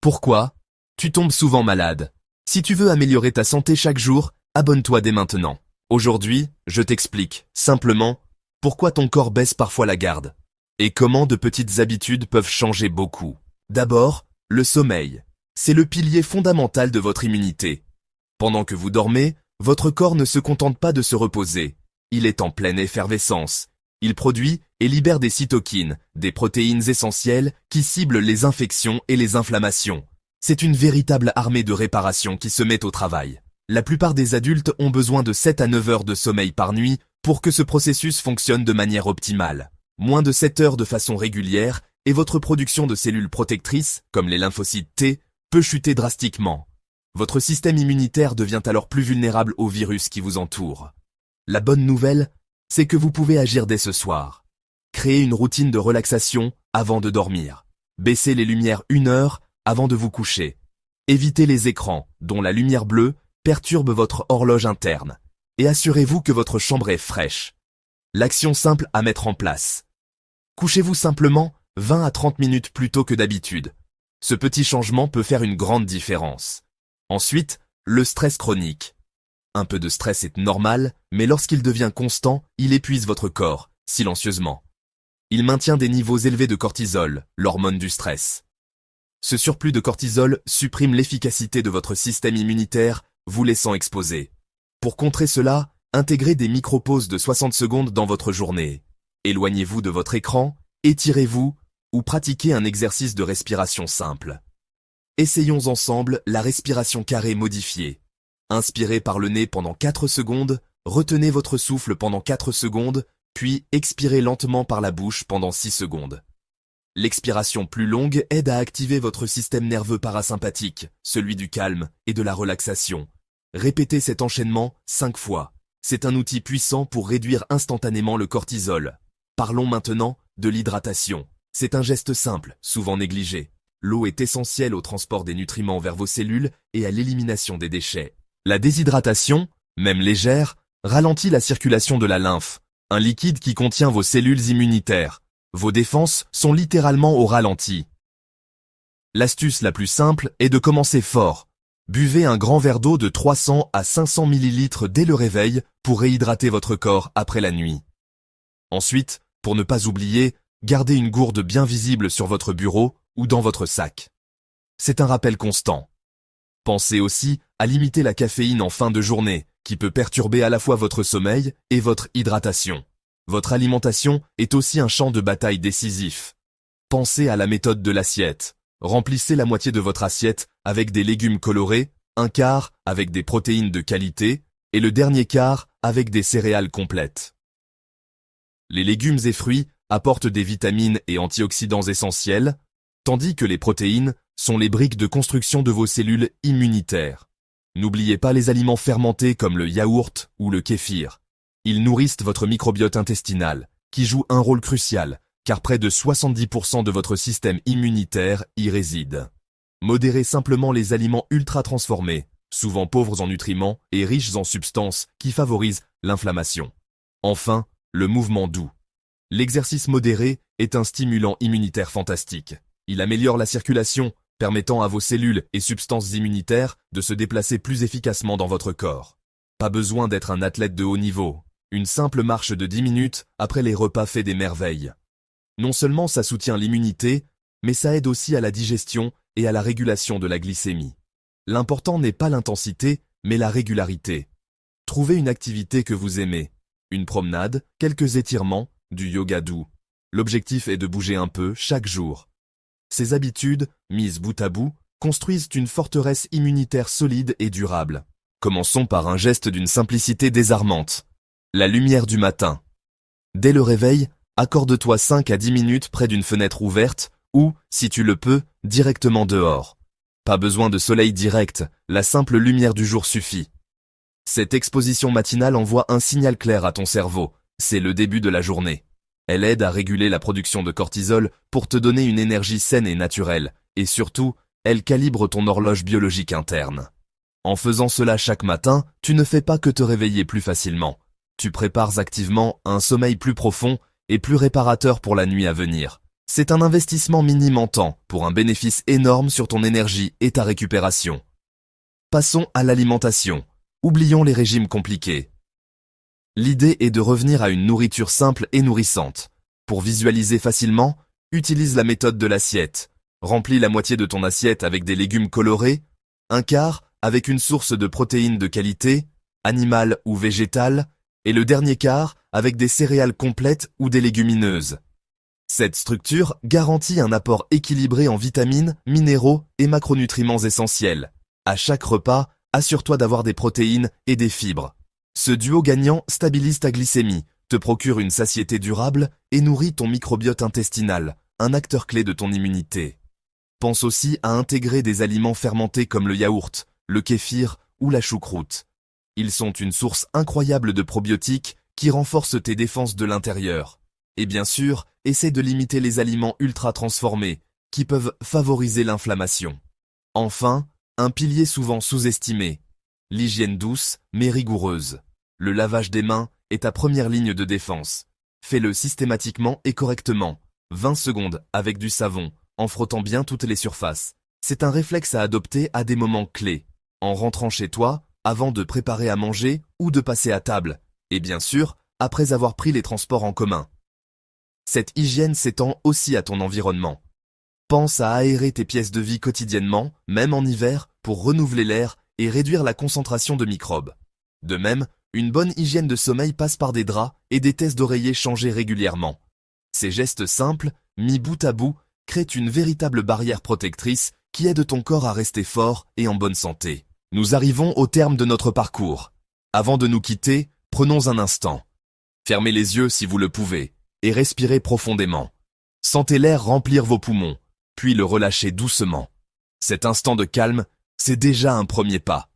Pourquoi? Tu tombes souvent malade. Si tu veux améliorer ta santé chaque jour, abonne-toi dès maintenant. Aujourd'hui, je t'explique, simplement, pourquoi ton corps baisse parfois la garde. Et comment de petites habitudes peuvent changer beaucoup. D'abord, le sommeil. C'est le pilier fondamental de votre immunité. Pendant que vous dormez, votre corps ne se contente pas de se reposer. Il est en pleine effervescence. Il produit et libère des cytokines, des protéines essentielles qui ciblent les infections et les inflammations. C'est une véritable armée de réparation qui se met au travail. La plupart des adultes ont besoin de 7 à 9 heures de sommeil par nuit pour que ce processus fonctionne de manière optimale. Moins de 7 heures de façon régulière et votre production de cellules protectrices, comme les lymphocytes T, peut chuter drastiquement. Votre système immunitaire devient alors plus vulnérable aux virus qui vous entourent. La bonne nouvelle, c'est que vous pouvez agir dès ce soir. Créez une routine de relaxation avant de dormir. Baissez les lumières 1 heure avant de vous coucher. Évitez les écrans, dont la lumière bleue perturbe votre horloge interne. Et assurez-vous que votre chambre est fraîche. L'action simple à mettre en place. Couchez-vous simplement 20 à 30 minutes plus tôt que d'habitude. Ce petit changement peut faire une grande différence. Ensuite, le stress chronique. Un peu de stress est normal, mais lorsqu'il devient constant, il épuise votre corps, silencieusement. Il maintient des niveaux élevés de cortisol, l'hormone du stress. Ce surplus de cortisol supprime l'efficacité de votre système immunitaire, vous laissant exposé. Pour contrer cela, intégrez des micro-pauses de 60 secondes dans votre journée. Éloignez-vous de votre écran, étirez-vous ou pratiquez un exercice de respiration simple. Essayons ensemble la respiration carrée modifiée. Inspirez par le nez pendant 4 secondes, retenez votre souffle pendant 4 secondes, puis expirez lentement par la bouche pendant 6 secondes. L'expiration plus longue aide à activer votre système nerveux parasympathique, celui du calme et de la relaxation. Répétez cet enchaînement 5 fois. C'est un outil puissant pour réduire instantanément le cortisol. Parlons maintenant de l'hydratation. C'est un geste simple, souvent négligé. L'eau est essentielle au transport des nutriments vers vos cellules et à l'élimination des déchets. La déshydratation, même légère, ralentit la circulation de la lymphe, un liquide qui contient vos cellules immunitaires. Vos défenses sont littéralement au ralenti. L'astuce la plus simple est de commencer fort. Buvez un grand verre d'eau de 300 à 500 ml dès le réveil pour réhydrater votre corps après la nuit. Ensuite, pour ne pas oublier, gardez une gourde bien visible sur votre bureau ou dans votre sac. C'est un rappel constant. Pensez aussi à limiter la caféine en fin de journée, qui peut perturber à la fois votre sommeil et votre hydratation. Votre alimentation est aussi un champ de bataille décisif. Pensez à la méthode de l'assiette. Remplissez la moitié de votre assiette avec des légumes colorés, un quart avec des protéines de qualité et le dernier quart avec des céréales complètes. Les légumes et fruits apportent des vitamines et antioxydants essentiels, tandis que les protéines sont les briques de construction de vos cellules immunitaires. N'oubliez pas les aliments fermentés comme le yaourt ou le kéfir. Ils nourrissent votre microbiote intestinal, qui joue un rôle crucial, car près de 70% de votre système immunitaire y réside. Modérez simplement les aliments ultra transformés, souvent pauvres en nutriments et riches en substances qui favorisent l'inflammation. Enfin, le mouvement doux. L'exercice modéré est un stimulant immunitaire fantastique. Il améliore la circulation, permettant à vos cellules et substances immunitaires de se déplacer plus efficacement dans votre corps. Pas besoin d'être un athlète de haut niveau. Une simple marche de 10 minutes après les repas fait des merveilles. Non seulement ça soutient l'immunité, mais ça aide aussi à la digestion et à la régulation de la glycémie. L'important n'est pas l'intensité, mais la régularité. Trouvez une activité que vous aimez. Une promenade, quelques étirements, du yoga doux. L'objectif est de bouger un peu chaque jour. Ces habitudes, mises bout à bout, construisent une forteresse immunitaire solide et durable. Commençons par un geste d'une simplicité désarmante. La lumière du matin. Dès le réveil, accorde-toi 5 à 10 minutes près d'une fenêtre ouverte ou, si tu le peux, directement dehors. Pas besoin de soleil direct, la simple lumière du jour suffit. Cette exposition matinale envoie un signal clair à ton cerveau, c'est le début de la journée. Elle aide à réguler la production de cortisol pour te donner une énergie saine et naturelle, et surtout, elle calibre ton horloge biologique interne. En faisant cela chaque matin, tu ne fais pas que te réveiller plus facilement. Tu prépares activement un sommeil plus profond et plus réparateur pour la nuit à venir. C'est un investissement minime en temps pour un bénéfice énorme sur ton énergie et ta récupération. Passons à l'alimentation. Oublions les régimes compliqués. L'idée est de revenir à une nourriture simple et nourrissante. Pour visualiser facilement, utilise la méthode de l'assiette. Remplis la moitié de ton assiette avec des légumes colorés, un quart avec une source de protéines de qualité, animale ou végétale, et le dernier quart avec des céréales complètes ou des légumineuses. Cette structure garantit un apport équilibré en vitamines, minéraux et macronutriments essentiels. À chaque repas, assure-toi d'avoir des protéines et des fibres. Ce duo gagnant stabilise ta glycémie, te procure une satiété durable et nourrit ton microbiote intestinal, un acteur clé de ton immunité. Pense aussi à intégrer des aliments fermentés comme le yaourt, le kéfir ou la choucroute. Ils sont une source incroyable de probiotiques qui renforcent tes défenses de l'intérieur. Et bien sûr, essaie de limiter les aliments ultra transformés, qui peuvent favoriser l'inflammation. Enfin, un pilier souvent sous-estimé. L'hygiène douce, mais rigoureuse. Le lavage des mains est ta première ligne de défense. Fais-le systématiquement et correctement. 20 secondes avec du savon, en frottant bien toutes les surfaces. C'est un réflexe à adopter à des moments clés. En rentrant chez toi, avant de préparer à manger ou de passer à table. Et bien sûr, après avoir pris les transports en commun. Cette hygiène s'étend aussi à ton environnement. Pense à aérer tes pièces de vie quotidiennement, même en hiver, pour renouveler l'air et réduire la concentration de microbes. De même, une bonne hygiène de sommeil passe par des draps et des tests d'oreiller changés régulièrement. Ces gestes simples, mis bout à bout, créent une véritable barrière protectrice qui aide ton corps à rester fort et en bonne santé. Nous arrivons au terme de notre parcours. Avant de nous quitter, prenons un instant. Fermez les yeux si vous le pouvez et respirez profondément. Sentez l'air remplir vos poumons, puis le relâcher doucement. Cet instant de calme, c'est déjà un premier pas.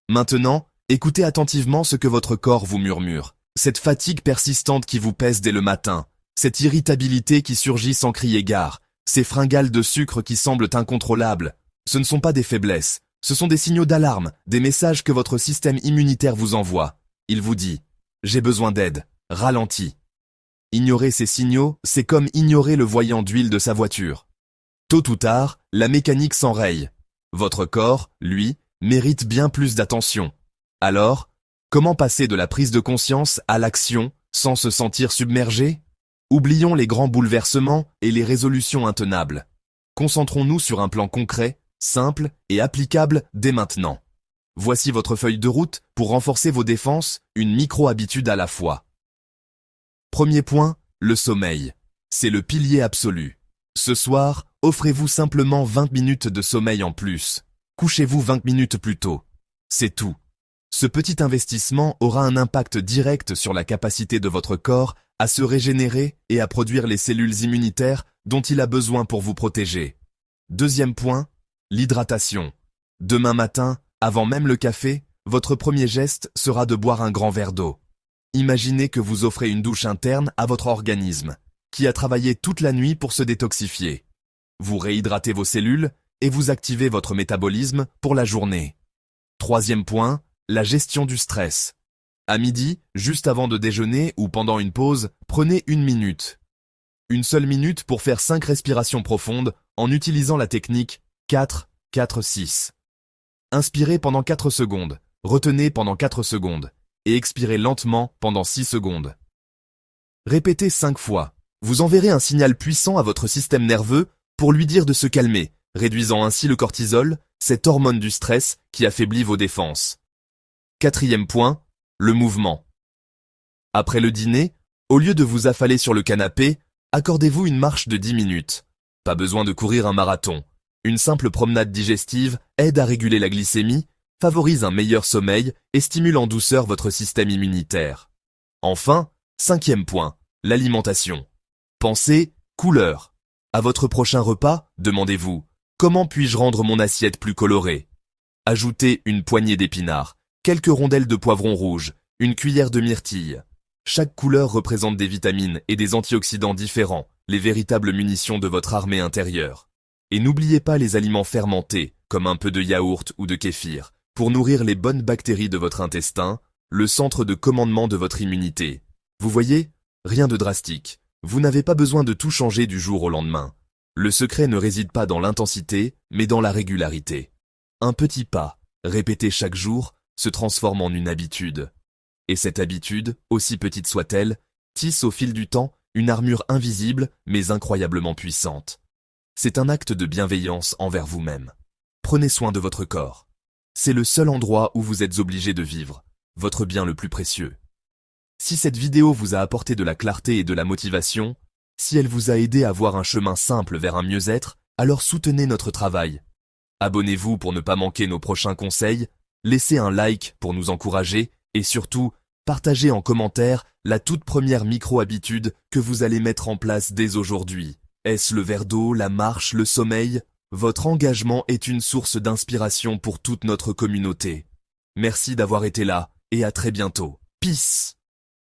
Maintenant, écoutez attentivement ce que votre corps vous murmure. Cette fatigue persistante qui vous pèse dès le matin, cette irritabilité qui surgit sans crier gare, ces fringales de sucre qui semblent incontrôlables, ce ne sont pas des faiblesses, ce sont des signaux d'alarme, des messages que votre système immunitaire vous envoie. Il vous dit « J'ai besoin d'aide, ralentis ». Ignorer ces signaux, c'est comme ignorer le voyant d'huile de sa voiture. Tôt ou tard, la mécanique s'enraye. Votre corps, lui, mérite bien plus d'attention. Alors, comment passer de la prise de conscience à l'action sans se sentir submergé? Oublions les grands bouleversements et les résolutions intenables. Concentrons-nous sur un plan concret, simple et applicable dès maintenant. Voici votre feuille de route pour renforcer vos défenses, une micro-habitude à la fois. Premier point, le sommeil. C'est le pilier absolu. Ce soir, offrez-vous simplement 20 minutes de sommeil en plus. Couchez-vous 20 minutes plus tôt. C'est tout. Ce petit investissement aura un impact direct sur la capacité de votre corps à se régénérer et à produire les cellules immunitaires dont il a besoin pour vous protéger. Deuxième point, l'hydratation. Demain matin, avant même le café, votre premier geste sera de boire un grand verre d'eau. Imaginez que vous offrez une douche interne à votre organisme, qui a travaillé toute la nuit pour se détoxifier. Vous réhydratez vos cellules et vous activez votre métabolisme pour la journée. Troisième point, la gestion du stress. À midi, juste avant de déjeuner ou pendant une pause, prenez 1 minute. Une seule minute pour faire 5 respirations profondes en utilisant la technique 4-4-6. Inspirez pendant 4 secondes, retenez pendant 4 secondes et expirez lentement pendant 6 secondes. Répétez 5 fois. Vous enverrez un signal puissant à votre système nerveux pour lui dire de se calmer, réduisant ainsi le cortisol, cette hormone du stress qui affaiblit vos défenses. Quatrième point, le mouvement. Après le dîner, au lieu de vous affaler sur le canapé, accordez-vous une marche de 10 minutes. Pas besoin de courir un marathon. Une simple promenade digestive aide à réguler la glycémie, favorise un meilleur sommeil et stimule en douceur votre système immunitaire. Enfin, cinquième point, l'alimentation. Pensez couleur. À votre prochain repas, demandez-vous « Comment puis-je rendre mon assiette plus colorée ?» Ajoutez une poignée d'épinards, quelques rondelles de poivron rouge, une cuillère de myrtille. Chaque couleur représente des vitamines et des antioxydants différents, les véritables munitions de votre armée intérieure. Et n'oubliez pas les aliments fermentés, comme un peu de yaourt ou de kéfir, pour nourrir les bonnes bactéries de votre intestin, le centre de commandement de votre immunité. Vous voyez, rien de drastique, Vous n'avez pas besoin de tout changer du jour au lendemain. Le secret ne réside pas dans l'intensité, mais dans la régularité. Un petit pas, répété chaque jour, se transforme en une habitude. Et cette habitude, aussi petite soit-elle, tisse au fil du temps une armure invisible mais incroyablement puissante. C'est un acte de bienveillance envers vous-même. Prenez soin de votre corps. C'est le seul endroit où vous êtes obligé de vivre, votre bien le plus précieux. Si cette vidéo vous a apporté de la clarté et de la motivation, si elle vous a aidé à voir un chemin simple vers un mieux-être, alors soutenez notre travail. Abonnez-vous pour ne pas manquer nos prochains conseils, laissez un like pour nous encourager et surtout, partagez en commentaire la toute première micro-habitude que vous allez mettre en place dès aujourd'hui. Est-ce le verre d'eau, la marche, le sommeil? Votre engagement est une source d'inspiration pour toute notre communauté. Merci d'avoir été là et à très bientôt. Peace!